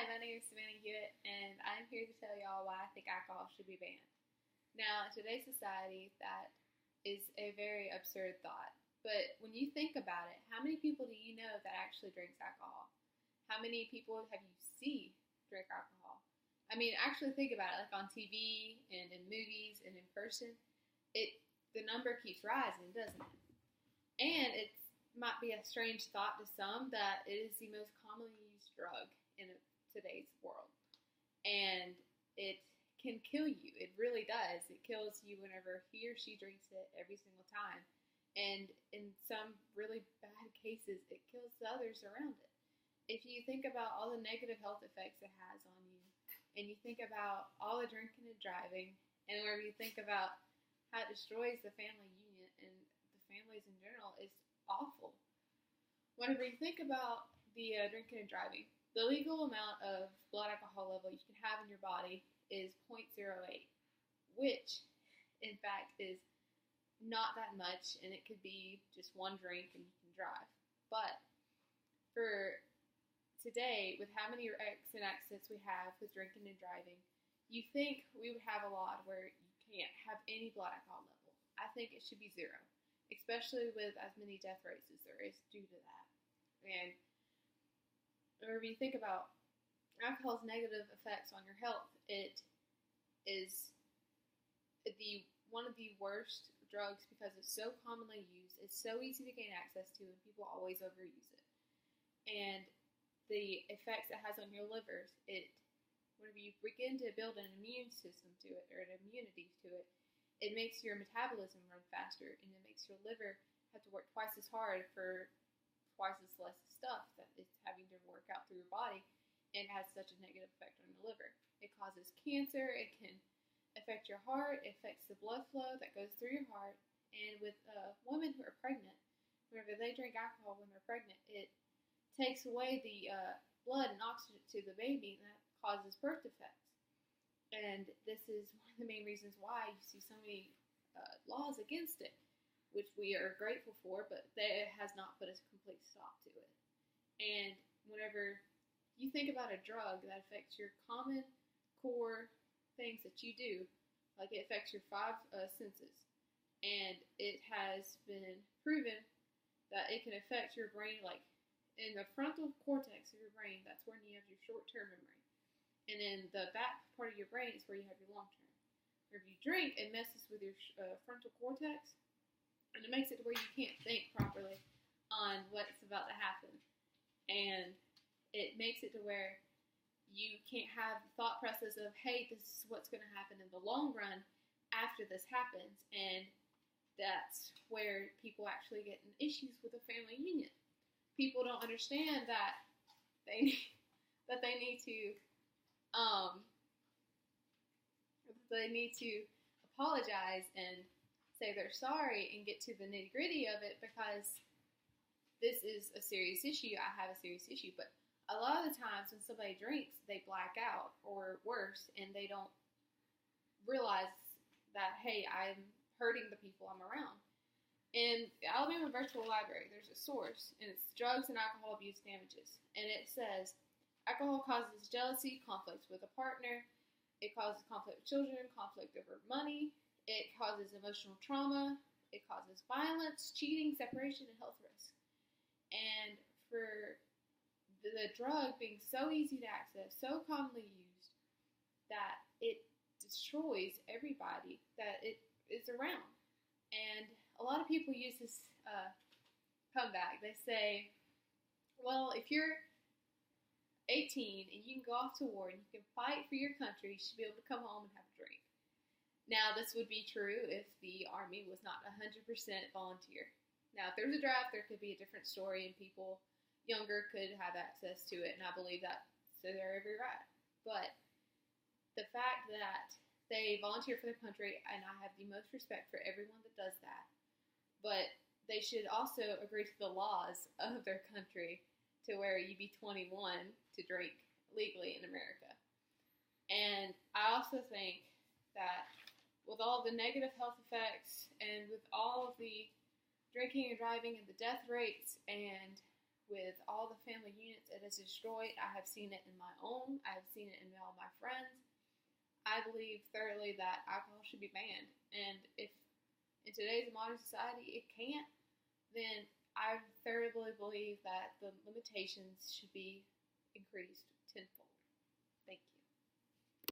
my name is Savannah Hewitt, and I'm here to tell y'all why I think alcohol should be banned. Now, in today's society, that is a very absurd thought. But when you think about it, how many people do you know that actually drinks alcohol? How many people have you seen drink alcohol? I mean, actually think about it, like on TV and in movies and in person, the number keeps rising, doesn't it? And it might be a strange thought to some that it is the most commonly used drug in today's world. And it can kill you. It really does. It kills you whenever he or she drinks it every single time. And in some really bad cases, it kills the others around it. If you think about all the negative health effects it has on you, and you think about all the drinking and driving, and whenever you think about how it destroys the family union and the families in general, it's awful. Whenever you think about the drinking and driving, the legal amount of blood alcohol level you can have in your body is 0.08, which in fact is not that much, and it could be just one drink and you can drive. But for today, with how many wrecks and accidents we have with drinking and driving, you think we would have a lot where you can't have any blood alcohol level. I think it should be zero, especially with as many death rates as there is due to that. And whenever you think about alcohol's negative effects on your health, it is one of the worst drugs because it's so commonly used, it's so easy to gain access to, and people always overuse it. And the effects it has on your livers, whenever you begin to build an immune system to it, or an immunity to it, it makes your metabolism run faster, and it makes your liver have to work twice as hard for twice as less stuff that it's having to work out through your body, and it has such a negative effect on your liver. It causes cancer, it can affect your heart, it affects the blood flow that goes through your heart, and with women who are pregnant, whenever they drink alcohol when they're pregnant, it takes away the blood and oxygen to the baby, and that causes birth defects. And this is one of the main reasons why you see so many laws against it, which we are grateful for, but it has not put a complete stop to it. And whenever you think about a drug that affects your common core things that you do, like it affects your five senses, and it has been proven that it can affect your brain, like in the frontal cortex of your brain, that's when you have your short-term memory. And in the back part of your brain is where you have your long-term. If you drink, it messes with your frontal cortex, and it makes it to where you can't think properly on what's about to happen. And it makes it to where you can't have the thought process of, hey, this is what's going to happen in the long run after this happens. And that's where people actually get in issues with the family union. People don't understand that they need to apologize and say they're sorry and get to the nitty gritty of it, because this is a serious issue. I have a serious issue, but a lot of the times when somebody drinks, they black out, or worse, and they don't realize that, hey, I'm hurting the people I'm around. In the Alabama Virtual Library, there's a source, and it's Drugs and Alcohol Abuse Damages. And it says, alcohol causes jealousy, conflict with a partner, it causes conflict with children, conflict over money, it causes emotional trauma, it causes violence, cheating, separation, and health risks. And for the drug being so easy to access, so commonly used, that it destroys everybody that it is around. And a lot of people use this comeback. They say, well, if you're 18 and you can go off to war and you can fight for your country, you should be able to come home and have a drink. Now, this would be true if the Army was not 100% volunteer. Now, if there was a draft, there could be a different story, and people younger could have access to it, and I believe that to their every right. But the fact that they volunteer for their country, and I have the most respect for everyone that does that, but they should also agree to the laws of their country to where you be 21 to drink legally in America. And I also think that with all the negative health effects and with all of the drinking and driving and the death rates and with all the family units it has destroyed. I have seen it in my own. I have seen it in all my friends. I believe thoroughly that alcohol should be banned. And if in today's modern society it can't, then I thoroughly believe that the limitations should be increased tenfold. Thank you.